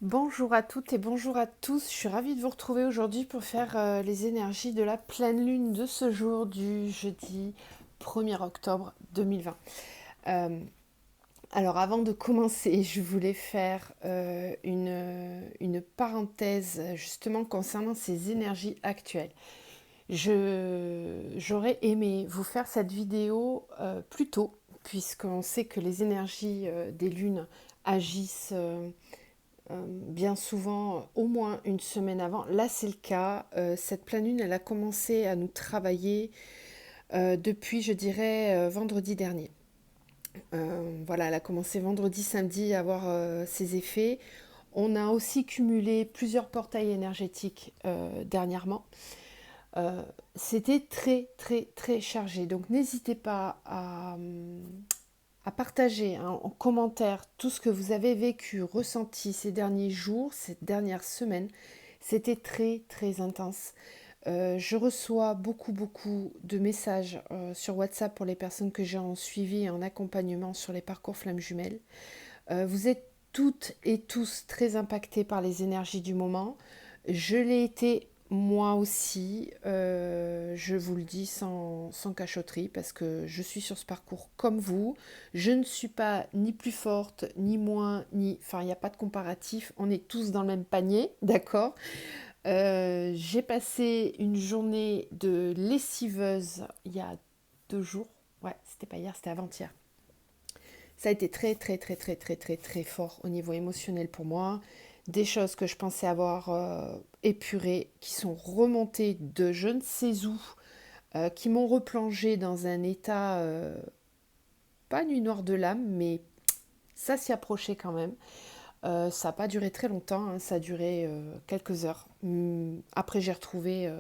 Bonjour à toutes et bonjour à tous, je suis ravie de vous retrouver aujourd'hui pour faire les énergies de la pleine lune de ce jour du jeudi 1er octobre 2020. Euh, alors avant de commencer, je voulais faire une parenthèse justement concernant ces énergies actuelles. J'aurais aimé vous faire cette vidéo plus tôt, puisqu'on sait que les énergies des lunes agissent bien souvent au moins une semaine avant. Là, c'est le cas. Cette pleine lune, elle a commencé à nous travailler depuis, je dirais, vendredi dernier. Voilà, elle a commencé vendredi, samedi à avoir ses effets. On a aussi cumulé plusieurs portails énergétiques dernièrement. Euh, C'était très, très, très chargé. Donc, n'hésitez pas à partager hein, en commentaire tout ce que vous avez vécu, ressenti ces derniers jours, ces dernières semaines. C'était très très intense. Je reçois beaucoup beaucoup de messages sur WhatsApp pour les personnes que j'ai en suivi et en accompagnement sur les parcours flammes jumelles. Vous êtes toutes et tous très impactés par les énergies du moment. Je l'ai été moi aussi, je vous le dis sans cachotterie, parce que je suis sur ce parcours comme vous. Je ne suis pas ni plus forte, ni moins, ni... Enfin, il n'y a pas de comparatif, on est tous dans le même panier, d'accord. J'ai passé une journée de lessiveuse il y a 2 jours. Ouais, c'était pas hier, c'était avant-hier. Ça a été très très très très très très très fort au niveau émotionnel pour moi. Des choses que je pensais avoir épurées, qui sont remontées de je ne sais où, qui m'ont replongé dans un état, pas nuit noire de l'âme, mais ça s'y approchait quand même. Ça n'a pas duré très longtemps, hein, ça a duré quelques heures. Après, j'ai retrouvé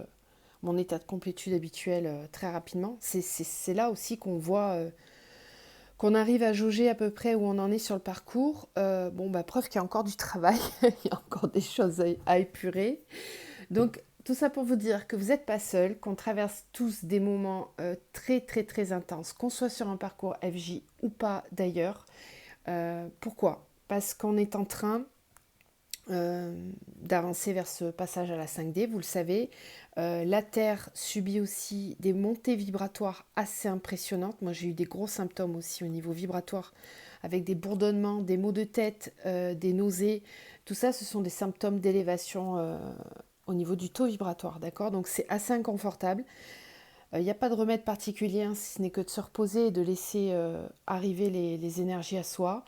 mon état de complétude habituel très rapidement. C'est là aussi qu'on arrive à jauger à peu près où on en est sur le parcours. Bon, bah, preuve qu'il y a encore du travail, il y a encore des choses à épurer. Donc, tout ça pour vous dire que vous n'êtes pas seul, qu'on traverse tous des moments très très très intenses, qu'on soit sur un parcours FJ ou pas d'ailleurs. Pourquoi? Parce qu'on est en train euh, d'avancer vers ce passage à la 5D, vous le savez. La Terre subit aussi des montées vibratoires assez impressionnantes. Moi, j'ai eu des gros symptômes aussi au niveau vibratoire, avec des bourdonnements, des maux de tête, des nausées. Tout ça, ce sont des symptômes d'élévation au niveau du taux vibratoire, d'accord. Donc, c'est assez inconfortable. Il n'y a pas de remède particulier, hein, si ce n'est que de se reposer et de laisser arriver les énergies à soi.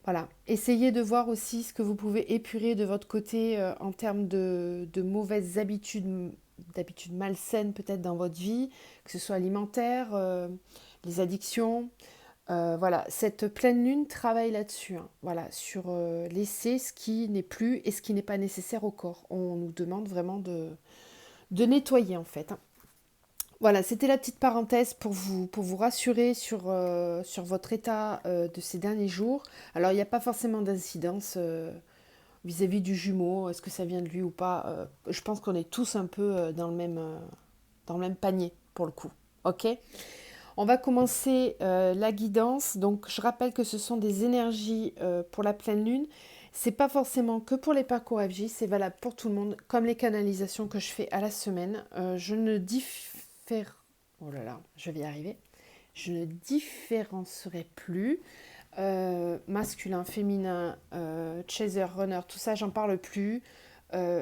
Voilà. Essayez de voir aussi ce que vous pouvez épurer de votre côté en termes de mauvaises habitudes, d'habitudes malsaines peut-être dans votre vie, que ce soit alimentaire, les addictions. Voilà, cette pleine lune travaille là-dessus, hein. Voilà, sur laisser ce qui n'est plus et ce qui n'est pas nécessaire au corps. On nous demande vraiment de nettoyer en fait, hein. Voilà, c'était la petite parenthèse pour vous rassurer sur votre état de ces derniers jours. Alors, il n'y a pas forcément d'incidence vis-à-vis du jumeau, est-ce que ça vient de lui ou pas. Je pense qu'on est tous un peu dans le même panier pour le coup. Ok. On va commencer la guidance. Donc, je rappelle que ce sont des énergies pour la pleine lune. C'est pas forcément que pour les parcours FJ, c'est valable pour tout le monde, comme les canalisations que je fais à la semaine. Je ne diffère... Oh là là, je vais y arriver. Je ne différencierai plus masculin, féminin, chaser, runner, tout ça, j'en parle plus.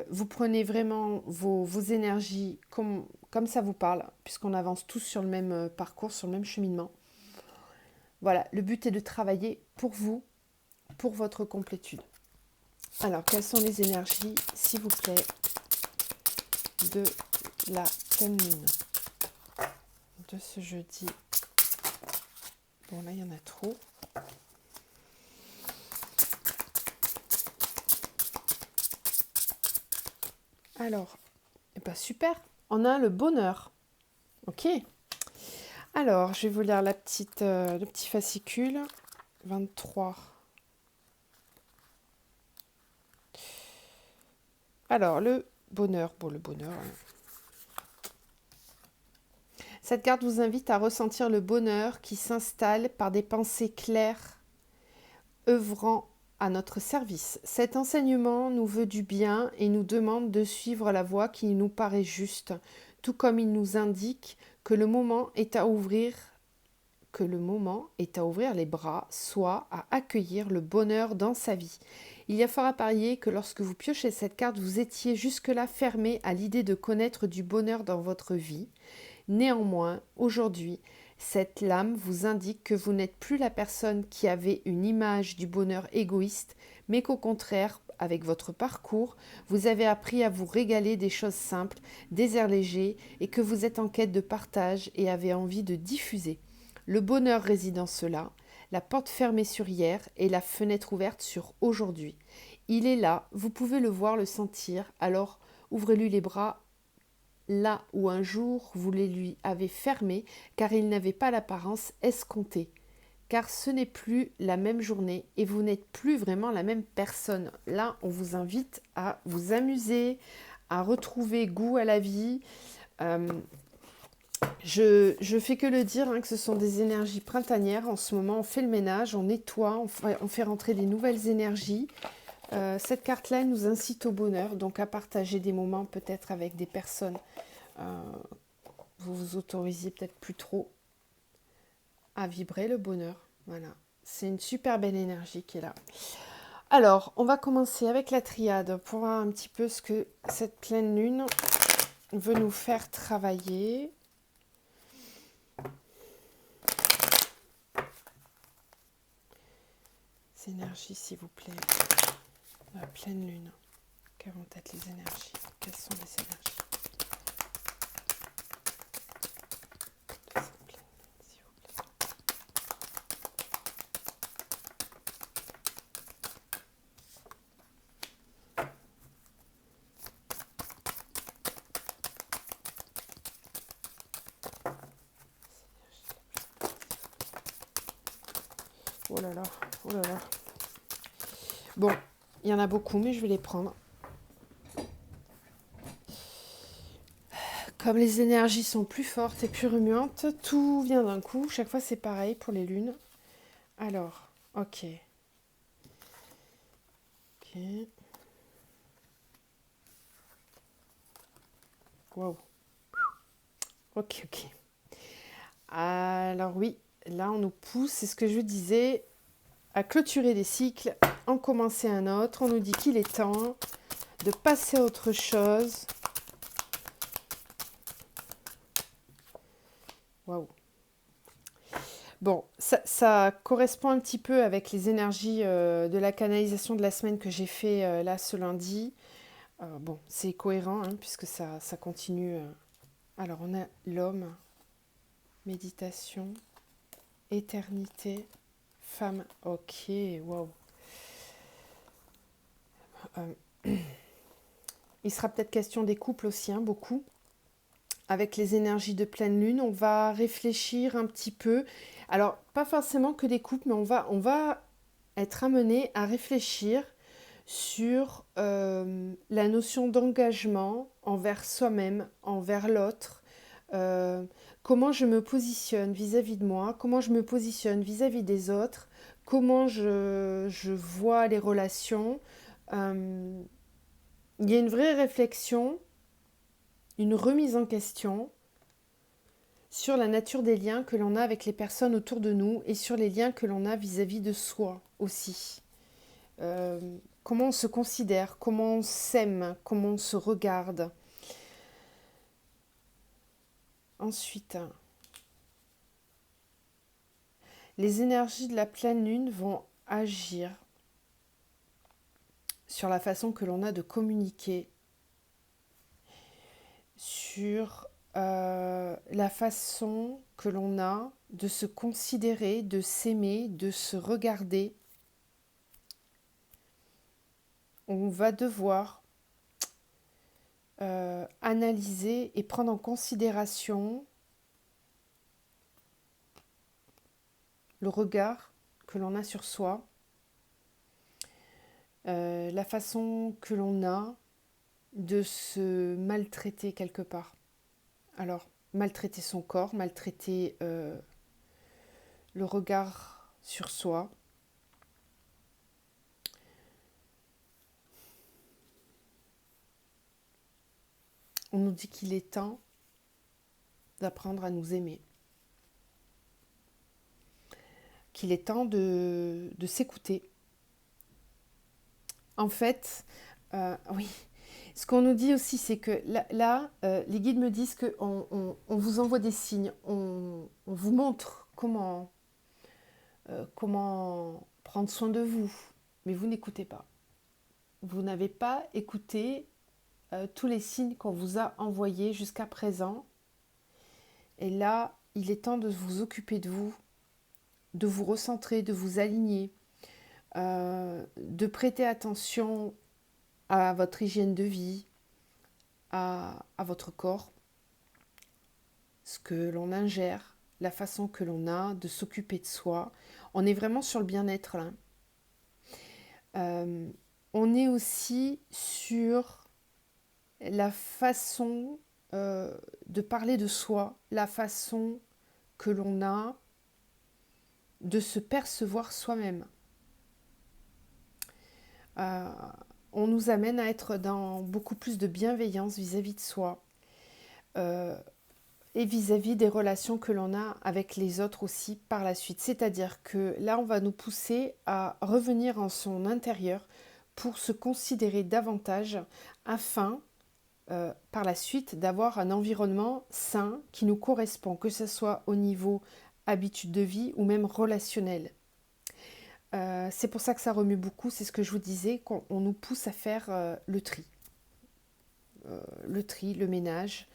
Vous prenez vraiment vos énergies comme ça vous parle, puisqu'on avance tous sur le même parcours, sur le même cheminement. Voilà, le but est de travailler pour vous, pour votre complétude. Alors, quelles sont les énergies, s'il vous plaît, de la pleine lune de ce jeudi? Bon, là, il y en a trop. Alors, eh ben, super, on a le bonheur. Ok. Alors, je vais vous lire le petit fascicule. 23. Alors, le bonheur. Bon, le bonheur. Cette carte vous invite à ressentir le bonheur qui s'installe par des pensées claires, œuvrant à notre service. Cet enseignement nous veut du bien et nous demande de suivre la voie qui nous paraît juste, tout comme il nous indique que le moment est à ouvrir les bras, soit à accueillir le bonheur dans sa vie. Il y a fort à parier que lorsque vous piochez cette carte, vous étiez jusque-là fermé à l'idée de connaître du bonheur dans votre vie. Néanmoins, aujourd'hui, cette lame vous indique que vous n'êtes plus la personne qui avait une image du bonheur égoïste, mais qu'au contraire, avec votre parcours, vous avez appris à vous régaler des choses simples, des airs légers, et que vous êtes en quête de partage et avez envie de diffuser. Le bonheur réside en cela, la porte fermée sur hier et la fenêtre ouverte sur aujourd'hui. Il est là, vous pouvez le voir, le sentir, alors ouvrez-lui les bras là où un jour vous les lui avez fermés, car il n'avait pas l'apparence escomptée. Car ce n'est plus la même journée et vous n'êtes plus vraiment la même personne. Là, on vous invite à vous amuser, à retrouver goût à la vie. Je fais que le dire, que ce sont des énergies printanières. En ce moment, on fait le ménage, on nettoie, on fait rentrer des nouvelles énergies. Cette carte-là nous incite au bonheur, donc à partager des moments peut-être avec des personnes. Vous vous autorisiez peut-être plus trop à vibrer le bonheur. Voilà, c'est une super belle énergie qui est là. Alors, on va commencer avec la triade pour voir un petit peu ce que cette pleine lune veut nous faire travailler. Ces énergies, s'il vous plaît. La pleine lune. Quelles vont être les énergies? Quelles sont les énergies de cette pleine lune, s'il vous plaît? Oh là là, oh là là. Bon, il y en a beaucoup, mais je vais les prendre. Comme les énergies sont plus fortes et plus remuantes, tout vient d'un coup. Chaque fois, c'est pareil pour les lunes. Alors, ok. Ok. Wow. Ok, ok. Alors oui, là, on nous pousse, c'est ce que je disais, à clôturer des cycles, en commencer un autre. On nous dit qu'il est temps de passer à autre chose. Waouh. Bon, ça correspond un petit peu avec les énergies de la canalisation de la semaine que j'ai fait là ce lundi. Bon, c'est cohérent puisque ça continue. Alors, on a l'homme, méditation, éternité, femme. Ok, waouh. Il sera peut-être question des couples aussi, beaucoup. Avec les énergies de pleine lune, on va réfléchir un petit peu. Alors, pas forcément que des couples, mais on va être amené à réfléchir sur la notion d'engagement envers soi-même, envers l'autre. Comment je me positionne vis-à-vis de moi, comment je me positionne vis-à-vis des autres, comment je vois les relations. Il y a une vraie réflexion, une remise en question sur la nature des liens que l'on a avec les personnes autour de nous et sur les liens que l'on a vis-à-vis de soi aussi. Comment on se considère, comment on s'aime, comment on se regarde. Ensuite, les énergies de la pleine lune vont agir sur la façon que l'on a de communiquer, sur la façon que l'on a de se considérer, de s'aimer, de se regarder. On va devoir analyser et prendre en considération le regard que l'on a sur soi, la façon que l'on a de se maltraiter quelque part. Alors, maltraiter son corps, maltraiter le regard sur soi. On nous dit qu'il est temps d'apprendre à nous aimer. Qu'il est temps de s'écouter. En fait, oui, ce qu'on nous dit aussi, c'est que les guides me disent qu'on vous envoie des signes, on vous montre comment prendre soin de vous, mais vous n'écoutez pas. Vous n'avez pas écouté tous les signes qu'on vous a envoyés jusqu'à présent. Et là, il est temps de vous occuper de vous recentrer, de vous aligner, de prêter attention à votre hygiène de vie, à votre corps, ce que l'on ingère, la façon que l'on a de s'occuper de soi. On est vraiment sur le bien-être là. On est aussi sur la façon de parler de soi, la façon que l'on a de se percevoir soi-même. On nous amène à être dans beaucoup plus de bienveillance vis-à-vis de soi et vis-à-vis des relations que l'on a avec les autres aussi par la suite. C'est-à-dire que là, on va nous pousser à revenir en son intérieur pour se considérer davantage afin, par la suite, d'avoir un environnement sain qui nous correspond, que ce soit au niveau habitude de vie ou même relationnel. C'est pour ça que ça remue beaucoup, c'est ce que je vous disais, qu'on nous pousse à faire le tri, le ménage,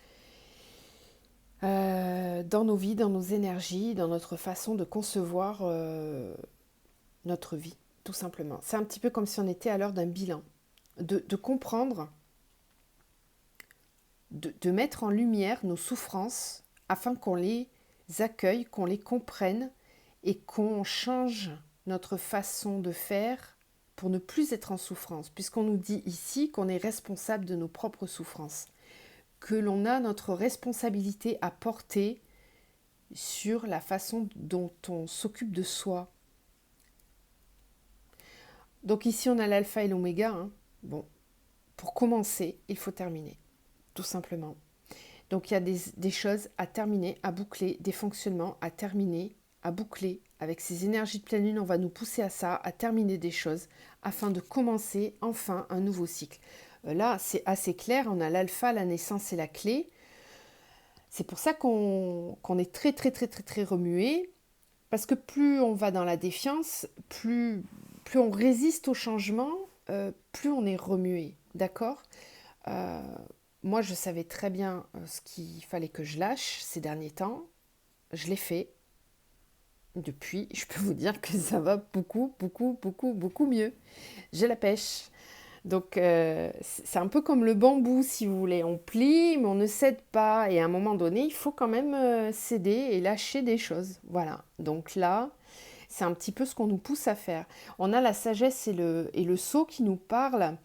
dans nos vies, dans nos énergies, dans notre façon de concevoir notre vie, tout simplement. C'est un petit peu comme si on était à l'heure d'un bilan, de comprendre, de mettre en lumière nos souffrances afin qu'on les accueille, qu'on les comprenne et qu'on change notre façon de faire pour ne plus être en souffrance, puisqu'on nous dit ici qu'on est responsable de nos propres souffrances, que l'on a notre responsabilité à porter sur la façon dont on s'occupe de soi. Donc ici on a l'alpha et l'oméga. Bon, pour commencer, il faut terminer, tout simplement. Donc il y a des choses à terminer, à boucler, des fonctionnements à terminer, à boucler. Avec ces énergies de pleine lune, on va nous pousser à ça, à terminer des choses, afin de commencer enfin un nouveau cycle. Là, c'est assez clair, on a l'alpha, la naissance et la clé. C'est pour ça qu'on est très, très, très, très, très remué, parce que plus on va dans la défiance, plus on résiste au changement, plus on est remué, d'accord ? Moi, je savais très bien ce qu'il fallait que je lâche ces derniers temps. Je l'ai fait. Depuis, je peux vous dire que ça va beaucoup, beaucoup, beaucoup, beaucoup mieux. J'ai la pêche. Donc, c'est un peu comme le bambou, si vous voulez. On plie, mais on ne cède pas. Et à un moment donné, il faut quand même céder et lâcher des choses. Voilà. Donc là, c'est un petit peu ce qu'on nous pousse à faire. On a la sagesse et le sceau qui nous parlent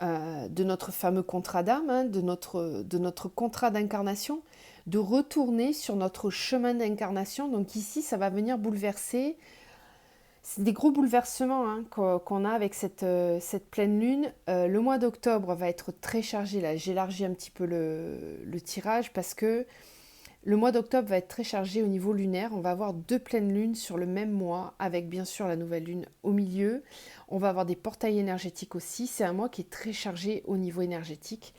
de notre fameux contrat d'âme, de notre contrat d'incarnation, de retourner sur notre chemin d'incarnation. Donc ici, ça va venir bouleverser. C'est des gros bouleversements qu'on a avec cette pleine lune. Le mois d'octobre va être très chargé. Là, j'élargis un petit peu le tirage parce que le mois d'octobre va être très chargé au niveau lunaire. On va avoir 2 pleines lunes sur le même mois, avec bien sûr la nouvelle lune au milieu. On va avoir des portails énergétiques aussi. C'est un mois qui est très chargé au niveau énergétique.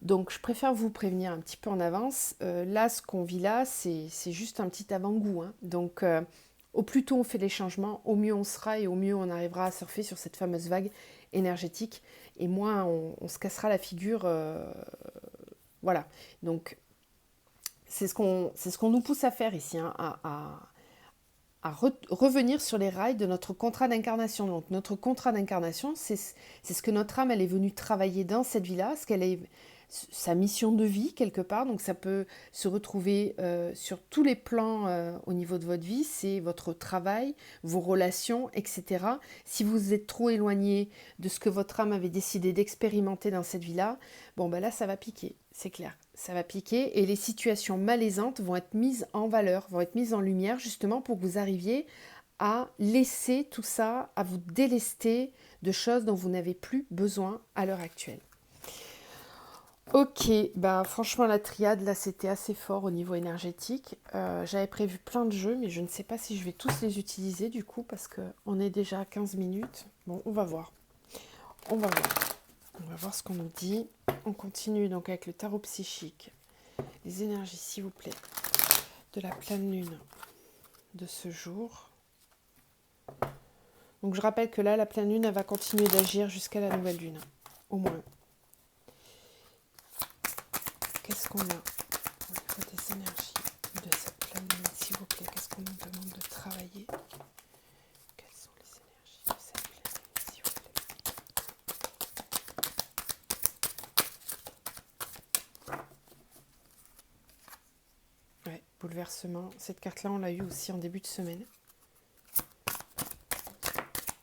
Donc je préfère vous prévenir un petit peu en avance. Là, ce qu'on vit là, c'est juste un petit avant-goût. Donc au plus tôt on fait les changements, au mieux on sera et au mieux on arrivera à surfer sur cette fameuse vague énergétique. Et moins on se cassera la figure. Voilà. Donc c'est ce qu'on nous pousse à faire ici, à revenir sur les rails de notre contrat d'incarnation. Donc notre contrat d'incarnation, c'est ce que notre âme elle est venue travailler dans cette vie-là, sa mission de vie quelque part. Donc ça peut se retrouver sur tous les plans au niveau de votre vie, c'est votre travail, vos relations, etc. Si vous êtes trop éloigné de ce que votre âme avait décidé d'expérimenter dans cette vie-là, bon ben là ça va piquer, c'est clair. Ça va piquer et les situations malaisantes vont être mises en valeur, vont être mises en lumière justement pour que vous arriviez à laisser tout ça, à vous délester de choses dont vous n'avez plus besoin à l'heure actuelle. Ok, bah franchement la triade là c'était assez fort au niveau énergétique. J'avais prévu plein de jeux mais je ne sais pas si je vais tous les utiliser du coup parce qu'on est déjà à 15 minutes. Bon, on va voir. On va voir. On va voir ce qu'on nous dit. On continue donc avec le tarot psychique. Les énergies s'il vous plaît de la pleine lune de ce jour. Donc je rappelle que là la pleine lune elle va continuer d'agir jusqu'à la nouvelle lune. Au moins. Qu'est-ce qu'on a au niveau des énergies de cette pleine lune, s'il vous plaît? Qu'est-ce qu'on nous demande de travailler? Quelles sont les énergies de cette pleine lune, s'il vous plaît? Ouais, bouleversement. Cette carte-là, on l'a eu aussi en début de semaine.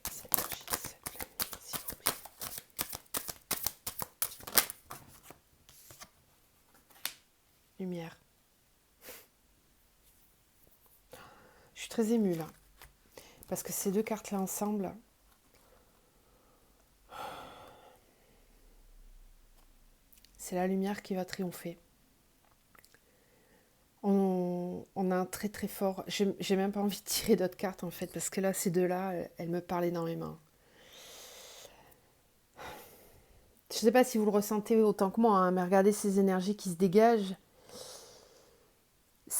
Les énergies de cette pleine lune, s'il vous plaît. Lumière. Je suis très émue là. Parce que ces deux cartes-là ensemble, c'est la lumière qui va triompher. On a un très très fort... J'ai même pas envie de tirer d'autres cartes en fait, parce que là, ces deux-là, elles me parlent énormément. Je ne sais pas si vous le ressentez autant que moi, hein, mais regardez ces énergies qui se dégagent.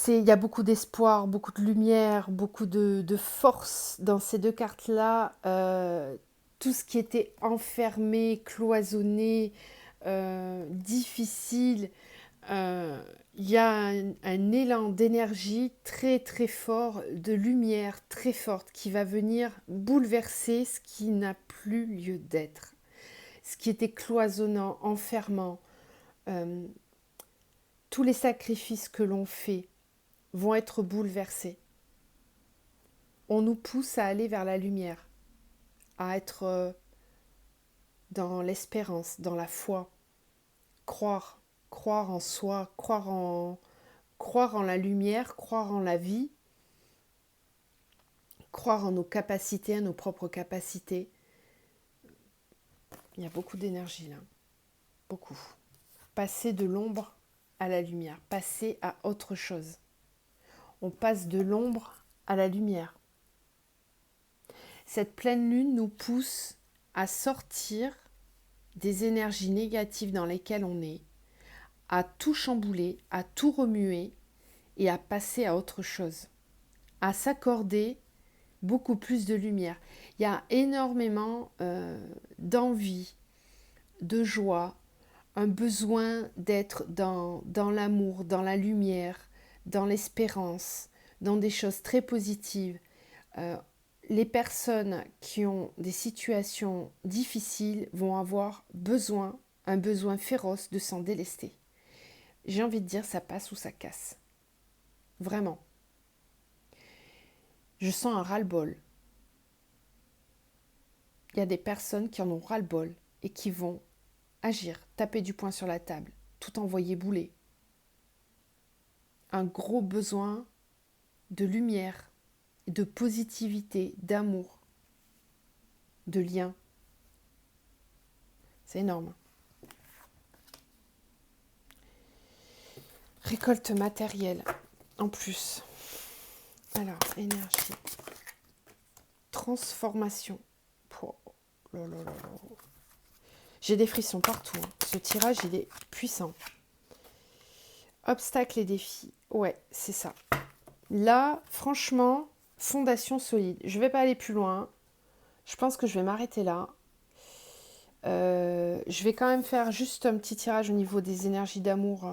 Il y a beaucoup d'espoir, beaucoup de lumière, beaucoup de force dans ces deux cartes-là. Tout ce qui était enfermé, cloisonné, difficile, il y a un élan d'énergie très très fort, de lumière très forte qui va venir bouleverser ce qui n'a plus lieu d'être. Ce qui était cloisonnant, enfermant, euh, tous les sacrifices que l'on fait vont être bouleversés. On nous pousse à aller vers la lumière, à être dans l'espérance, dans la foi, croire, croire en soi, croire en la lumière, croire en la vie, croire en nos capacités, à nos propres capacités. Il y a beaucoup d'énergie là, beaucoup. Passer de l'ombre à la lumière, passer à autre chose. On passe de l'ombre à la lumière. Cette pleine lune nous pousse à sortir des énergies négatives dans lesquelles on est, à tout chambouler, à tout remuer et à passer à autre chose, à s'accorder beaucoup plus de lumière. Il y a énormément d'envie, de joie, un besoin d'être dans l'amour, dans la lumière, dans l'espérance, dans des choses très positives. Les personnes qui ont des situations difficiles vont avoir besoin, un besoin féroce de s'en délester. J'ai envie de dire, ça passe ou ça casse. Vraiment. Je sens un ras-le-bol. Il y a des personnes qui en ont ras-le-bol et qui vont agir, taper du poing sur la table, tout envoyer bouler. Un gros besoin de lumière, de positivité, d'amour, de lien. C'est énorme. Récolte matérielle, en plus. Alors, énergie. Transformation. Oh, là, là, là, là. J'ai des frissons partout. Hein. Ce tirage, il est puissant. Obstacles et défis. Ouais, c'est ça. Là, franchement, fondation solide. Je ne vais pas aller plus loin. Je pense que je vais m'arrêter là. Je vais quand même faire juste un petit tirage au niveau des énergies d'amour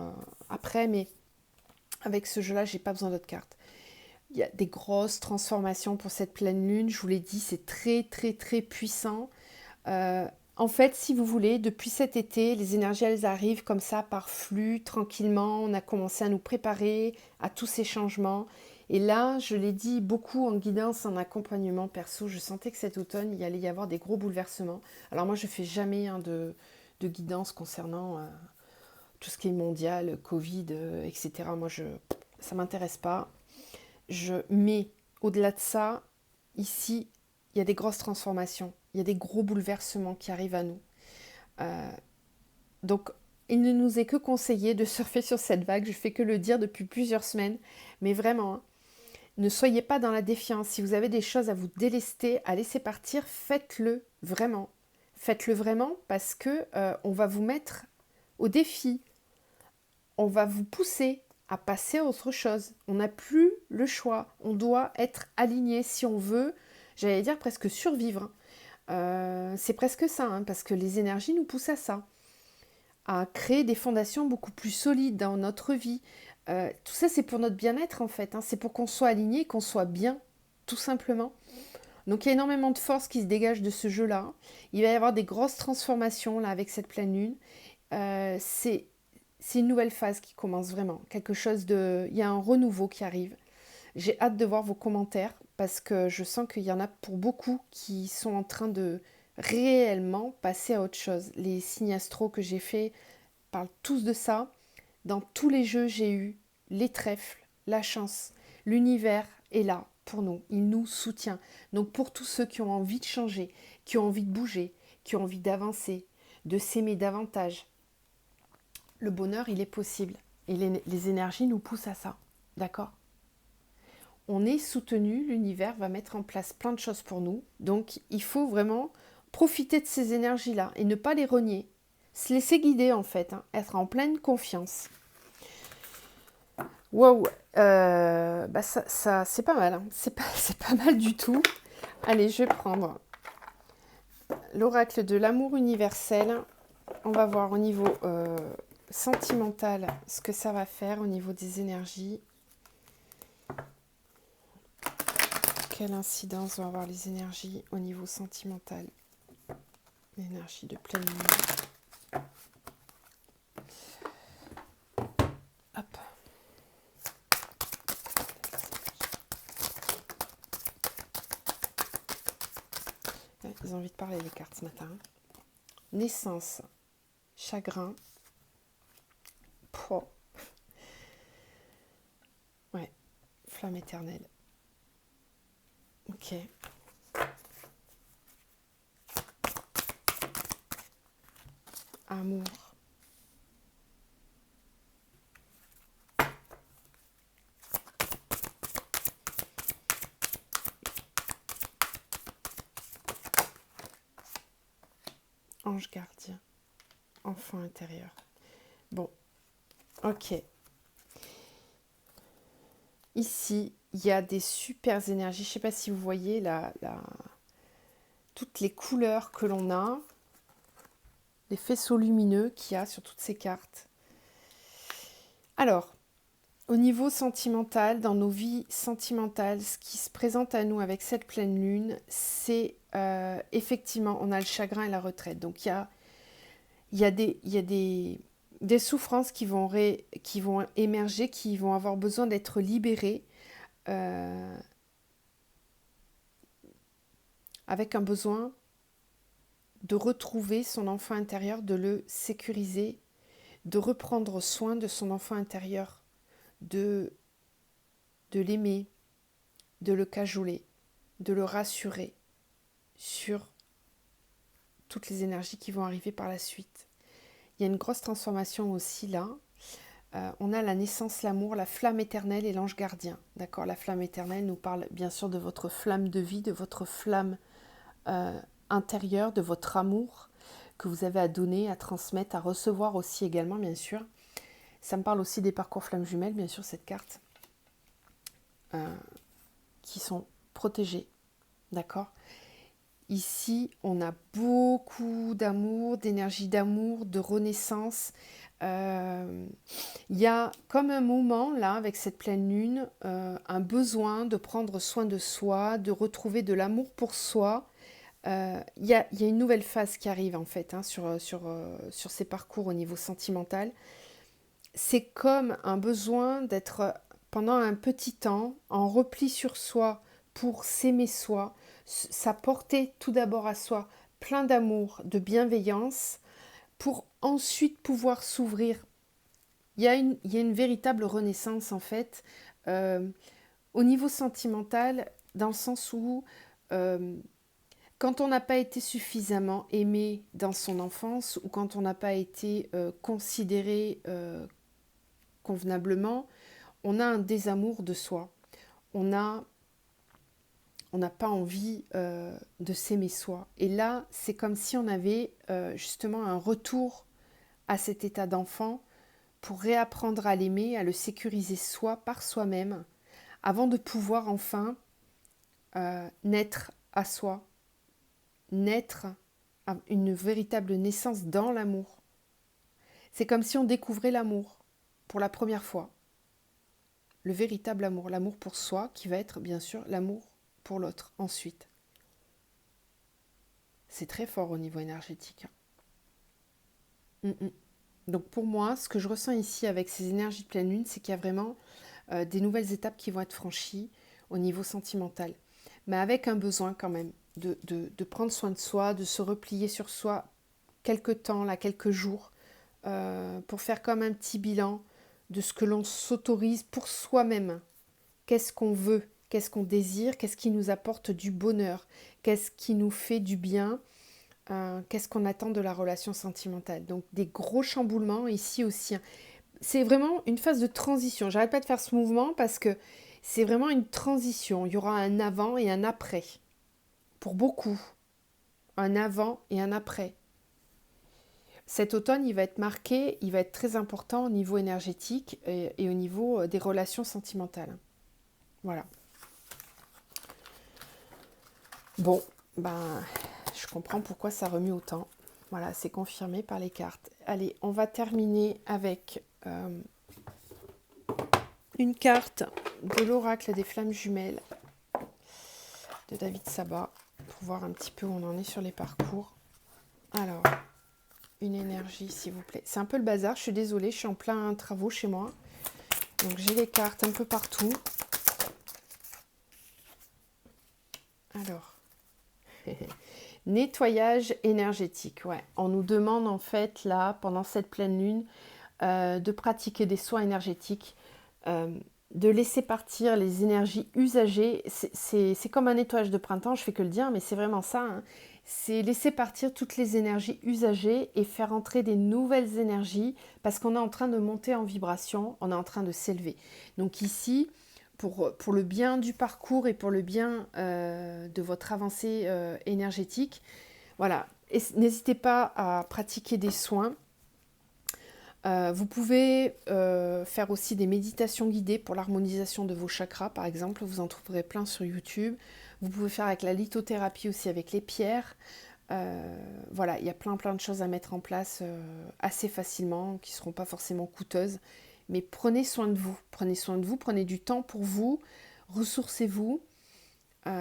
après, mais avec ce jeu-là, j'ai pas besoin d'autres cartes. Il y a des grosses transformations pour cette pleine lune. Je vous l'ai dit, c'est très, très, très puissant. En fait, si vous voulez, depuis cet été, les énergies, elles arrivent comme ça, par flux, tranquillement. On a commencé à nous préparer à tous ces changements. Et là, je l'ai dit beaucoup en guidance, en accompagnement perso, je sentais que cet automne, il allait y avoir des gros bouleversements. Alors moi, je ne fais jamais de guidance concernant tout ce qui est mondial, Covid, etc. Moi, ça ne m'intéresse pas. Mais au-delà de ça, ici, il y a des grosses transformations. Il y a des gros bouleversements qui arrivent à nous. Donc, il ne nous est que conseillé de surfer sur cette vague. Je fais que le dire depuis plusieurs semaines. Mais vraiment, hein, ne soyez pas dans la défiance. Si vous avez des choses à vous délester, à laisser partir, faites-le vraiment. Faites-le vraiment parce que on va vous mettre au défi. On va vous pousser à passer à autre chose. On n'a plus le choix. On doit être aligné si on veut, j'allais dire presque survivre. C'est presque ça, hein, parce que les énergies nous poussent à ça, à créer des fondations beaucoup plus solides dans notre vie. Tout ça, c'est pour notre bien-être en fait. Hein. C'est pour qu'on soit aligné, qu'on soit bien, tout simplement. Donc il y a énormément de force qui se dégage de ce jeu-là. Il va y avoir des grosses transformations là avec cette pleine lune. C'est une nouvelle phase qui commence vraiment. Quelque chose de... Il y a un renouveau qui arrive. J'ai hâte de voir vos commentaires parce que je sens qu'il y en a pour beaucoup qui sont en train de réellement passer à autre chose. Les signes astro que j'ai faits parlent tous de ça. Dans tous les jeux, j'ai eu les trèfles, la chance. L'univers est là pour nous. Il nous soutient. Donc pour tous ceux qui ont envie de changer, qui ont envie de bouger, qui ont envie d'avancer, de s'aimer davantage, le bonheur, il est possible. Et les énergies nous poussent à ça. D'accord ? On est soutenu, l'univers va mettre en place plein de choses pour nous. Donc il faut vraiment profiter de ces énergies-là et ne pas les renier. Se laisser guider en fait, hein, être en pleine confiance. Wow, ça c'est pas mal, hein. C'est pas mal du tout. Allez, je vais prendre l'oracle de l'amour universel. On va voir au niveau sentimental ce que ça va faire au niveau des énergies. Quelle incidence vont avoir les énergies au niveau sentimental? L'énergie de pleine lune. Hop. Ils ont envie de parler les cartes ce matin. Naissance, chagrin. Pouah. Ouais, flamme éternelle. Ok. Amour. Ange gardien. Enfant intérieur. Bon, ok. Ici, il y a des super énergies. Je ne sais pas si vous voyez toutes les couleurs que l'on a, les faisceaux lumineux qu'il y a sur toutes ces cartes. Alors, au niveau sentimental, dans nos vies sentimentales, ce qui se présente à nous avec cette pleine lune, c'est effectivement, on a le chagrin et la retraite. Donc, il y a des souffrances qui vont émerger, qui vont avoir besoin d'être libérées. Avec un besoin de retrouver son enfant intérieur, de le sécuriser, de reprendre soin de son enfant intérieur, de l'aimer, de le cajoler, de le rassurer sur toutes les énergies qui vont arriver par la suite. Il y a une grosse transformation aussi là. On a la naissance, l'amour, la flamme éternelle et l'ange gardien. D'accord ? La flamme éternelle nous parle bien sûr de votre flamme de vie, de votre flamme intérieure, de votre amour que vous avez à donner, à transmettre, à recevoir aussi également, bien sûr. Ça me parle aussi des parcours flammes jumelles, bien sûr, cette carte, qui sont protégés. D'accord ? Ici, on a beaucoup d'amour, d'énergie d'amour, de renaissance. Il y a comme un moment, là, avec cette pleine lune, un besoin de prendre soin de soi, de retrouver de l'amour pour soi. Il y a une nouvelle phase qui arrive, en fait, hein, sur ces parcours au niveau sentimental. C'est comme un besoin d'être, pendant un petit temps, en repli sur soi pour s'aimer soi, s'apporter tout d'abord à soi plein d'amour, de bienveillance, pour ensuite pouvoir s'ouvrir. Il y a une véritable renaissance en fait, au niveau sentimental, dans le sens où Quand on n'a pas été suffisamment aimé dans son enfance ou quand on n'a pas été considéré convenablement, on a un désamour de soi. On n'a pas envie de s'aimer soi. Et là, c'est comme si on avait justement un retour à cet état d'enfant pour réapprendre à l'aimer, à le sécuriser soi par soi-même, avant de pouvoir enfin naître à soi, naître à une véritable naissance dans l'amour. C'est comme si on découvrait l'amour pour la première fois. Le véritable amour, l'amour pour soi qui va être bien sûr l'amour pour l'autre ensuite. C'est très fort au niveau énergétique. Donc pour moi, ce que je ressens ici avec ces énergies de pleine lune, c'est qu'il y a vraiment des nouvelles étapes qui vont être franchies au niveau sentimental. Mais avec un besoin quand même de prendre soin de soi, de se replier sur soi quelques temps, là, quelques jours, pour faire comme un petit bilan de ce que l'on s'autorise pour soi-même. Qu'est-ce qu'on veut, qu'est-ce qu'on désire, qu'est-ce qui nous apporte du bonheur, qu'est-ce qui nous fait du bien, qu'est-ce qu'on attend de la relation sentimentale. Donc des gros chamboulements ici aussi. C'est vraiment une phase de transition. J'arrête pas de faire ce mouvement parce que c'est vraiment une transition. Il y aura un avant et un après. Pour beaucoup. Un avant et un après. Cet automne, il va être marqué, il va être très important au niveau énergétique et au niveau des relations sentimentales. Voilà. Bon, ben, je comprends pourquoi ça remue autant. Voilà, c'est confirmé par les cartes. Allez, on va terminer avec une carte de l'oracle des flammes jumelles de David Sabat pour voir un petit peu où on en est sur les parcours. Alors, une énergie s'il vous plaît. C'est un peu le bazar, je suis désolée, je suis en plein travaux chez moi. Donc j'ai les cartes un peu partout. Alors, nettoyage énergétique. Ouais, on nous demande en fait là, pendant cette pleine lune, de pratiquer des soins énergétiques, de laisser partir les énergies usagées. C'est comme un nettoyage de printemps, je fais que le dire, mais c'est vraiment ça. Hein. C'est laisser partir toutes les énergies usagées et faire entrer des nouvelles énergies parce qu'on est en train de monter en vibration, on est en train de s'élever. Donc ici, pour le bien du parcours et pour le bien de votre avancée énergétique, voilà, n'hésitez pas à pratiquer des soins. Vous pouvez faire aussi des méditations guidées pour l'harmonisation de vos chakras, par exemple. Vous en trouverez plein sur YouTube. Vous pouvez faire avec la lithothérapie aussi, avec les pierres. Voilà, il y a plein de choses à mettre en place assez facilement, qui ne seront pas forcément coûteuses. Mais prenez soin de vous. Prenez soin de vous, prenez du temps pour vous. Ressourcez-vous. Il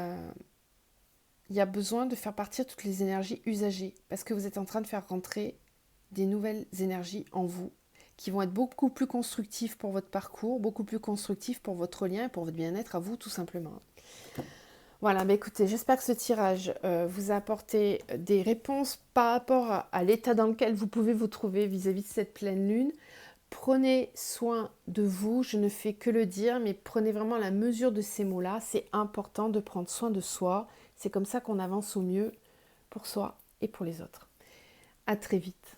y a besoin de faire partir toutes les énergies usagées parce que vous êtes en train de faire rentrer des nouvelles énergies en vous qui vont être beaucoup plus constructives pour votre parcours, beaucoup plus constructives pour votre lien et pour votre bien-être à vous tout simplement. Voilà, bah écoutez, j'espère que ce tirage vous a apporté des réponses par rapport à l'état dans lequel vous pouvez vous trouver vis-à-vis de cette pleine lune. Prenez soin de vous, je ne fais que le dire, mais prenez vraiment la mesure de ces mots-là. C'est important de prendre soin de soi. C'est comme ça qu'on avance au mieux pour soi et pour les autres. À très vite.